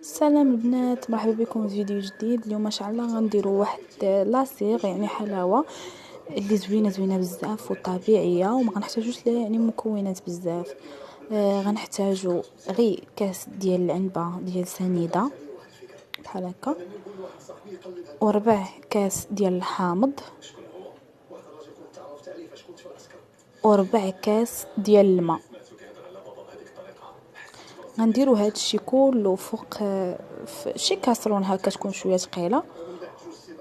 السلام البنات، مرحبا بكم في فيديو جديد. اليوم ان شاء الله غنديروا واحد لاصيغ، يعني حلاوه اللي زوينه بزاف وطبيعيه، وما غنحتاجوش ليها يعني مكونات بزاف. غنحتاجو غير كاس ديال العنبه ديال سنيده بحال هكا، وربع كاس ديال الحامض، وربع كاس ديال الماء. غنديروا هادشي كله فوق في شي كاسرون هكا تكون شويه ثقيله،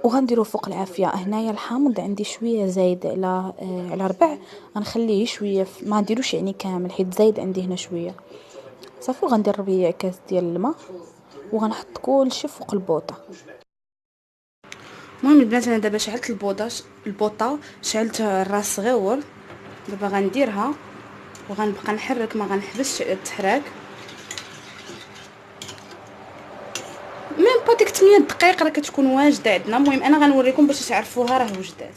وغنديروا فوق العافيه. هنايا الحامض عندي شويه زايد على ربع، غنخليه شويه ما نديروش يعني كامل حيت زايد عندي هنا شويه. صافي، غندير ربيع كاس ديال الماء وغنحط كلشي فوق البوطه. المهم البنات، انا دابا شعلت البوطه شعلت الراس صغيور. دابا غنديرها وغنبقى نحرك، ما غنحبسش التحراك. ميم با ديك 8 دقائق راه كتكون واجده عندنا. المهم انا غنوريكم باش تعرفوها راه وجدات.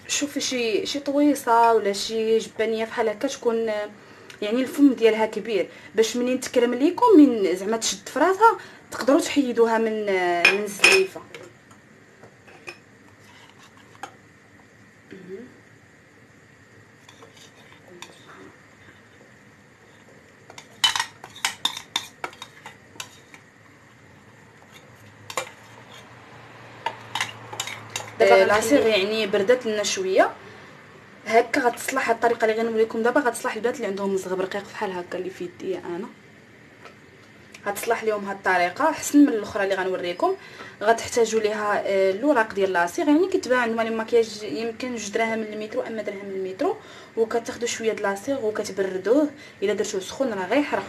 شوفي شي طويصه ولا شي جبانيه بحال هكا تكون يعني الفم ديالها كبير، باش منين تكرم ليكم من زعما تشد فراسها تقدروا تحيدوها من الزليفه. دابا العصير يعني بردت لنا شويه هكا، غتصلح الطريقه اللي غنوريكم دابا. غتصلح البنات اللي عندهم الزغب رقيق بحال هكا اللي في يدي انا، غتصلح لهم هاد الطريقه احسن من الاخرى اللي غنوريكم. غتحتاجوا ليها الوراق ديال لاصيغ، يعني كيتباع عندهم المكياج يمكن 2 دراهم من المترو اما درهم من المترو. وكتاخذوا شويه د لاصيغ وكتبردوه، الا درتوه سخون راه غيحرق.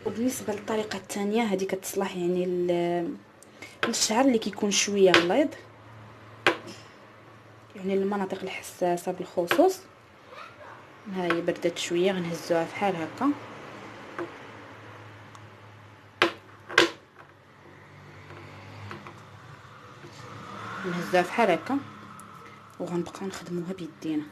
وبالنسبه للطريقه الثانيه هذه كتصلح يعني للشعر اللي كيكون شويه غليظ، يعني المناطق الحساسه بالخصوص. ها هي بردت شويه، غنهزوها بحال هكا. نهزوها بحال هكا وغنبقاو نخدموها بيدينا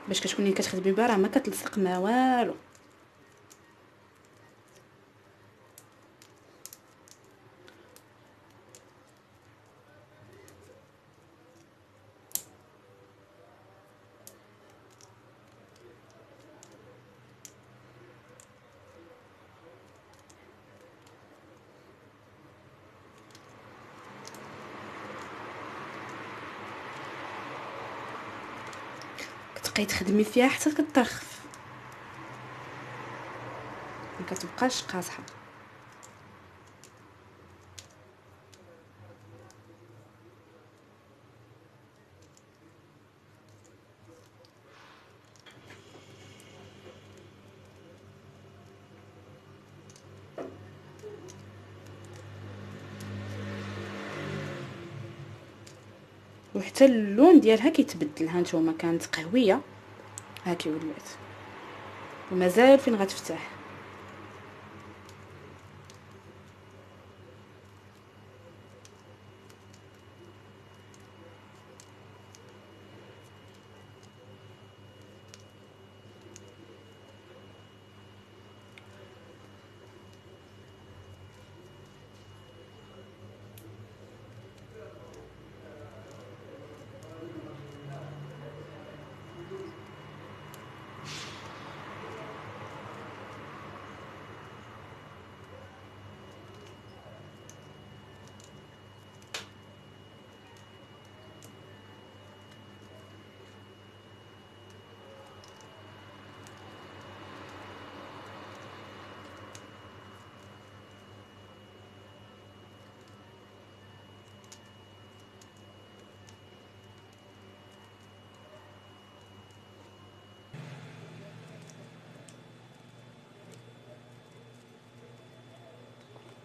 باش كتكوني كتخدمي بها راه ما كتلصق ما والو. تبقاي تخدمي فيها حتى كترخف، ما كتبقاش قاصحه. وحتى اللون ديالها كيتبدل. ها نتوما كانت قهويه، ها كي ولات، ومازال فين غتفتح.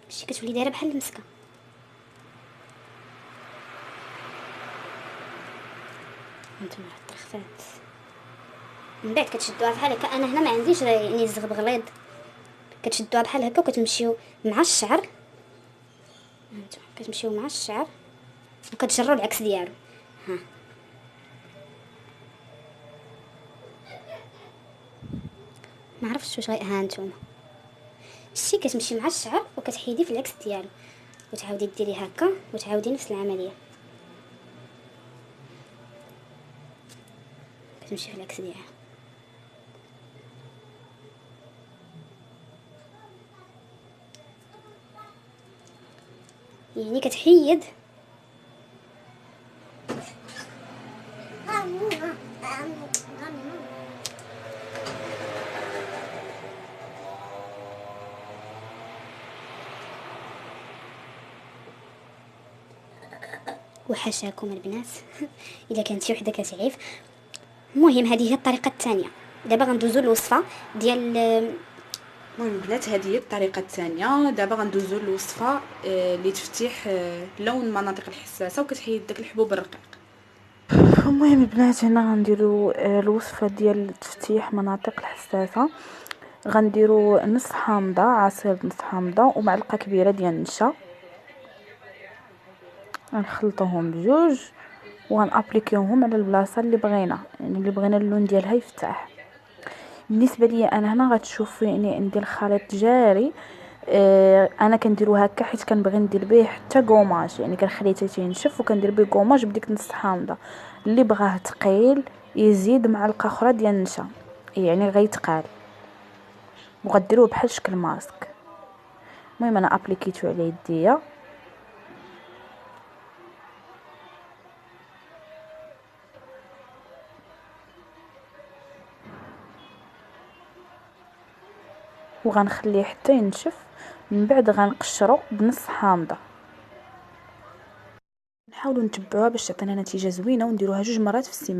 شتي كتولي دايره بحال المسكه. هانتوما ترخفات، من بعد كتشدوها بحال هكا. انا هنا ما عنديش يعني الزغب غليظ، كتشدوها بحال هكا وكتمشيو مع الشعر. هانتوما كتمشيو مع الشعر وكتجروا العكس ديالو. ها ما عرفتش واش ها نتوما شتي كتمشي مع الشعر وكتحيدي في العكس ديالو، وتعاودي ديري هكا وتعاودي نفس العمليه، كتمشي في العكس ديالها. يعني كتحيد وحشاكم البنات اذا كانت شي وحده كتعيف. المهم هذه هي الطريقه الثانيه. دابا غندوزو للوصفه ديال المهم البنات هذه هي الطريقه الثانيه. دابا غندوزو للوصفه لتفتيح لون المناطق الحساسه وكتحيد داك الحبوب الرقيق. المهم البنات هنا غنديروا الوصفه ديال تفتيح مناطق الحساسه. غنديروا نص حامضه، عصير نص حامضه ومعلقه كبيره ديال النشا، غنخلطوهم بجوج وغنابليكيوهم على البلاصه اللي بغينا، يعني اللي بغينا اللون ديالها يفتح. بالنسبه لي انا هنا غتشوفوا يعني عندي الخليط جاري. انا كنديرو هكا حيت كنبغي ندير به حتى كوماج، يعني كنخليه حتى ينشف وكندير به كوماج بديك نص حامضه. اللي بغاه ثقيل يزيد معلقه اخرى ديال النشا، يعني غيتقال، وغديروه بحال شكل ماسك. المهم انا ابليكيتو على يديا. وغنخليه حتى ينشف، من بعد غنقشرو بنص حامضه. نحاولوا نتبعوها باش تعطينا نتيجه زوينه، ونديروها 2 مرات في السيمانه.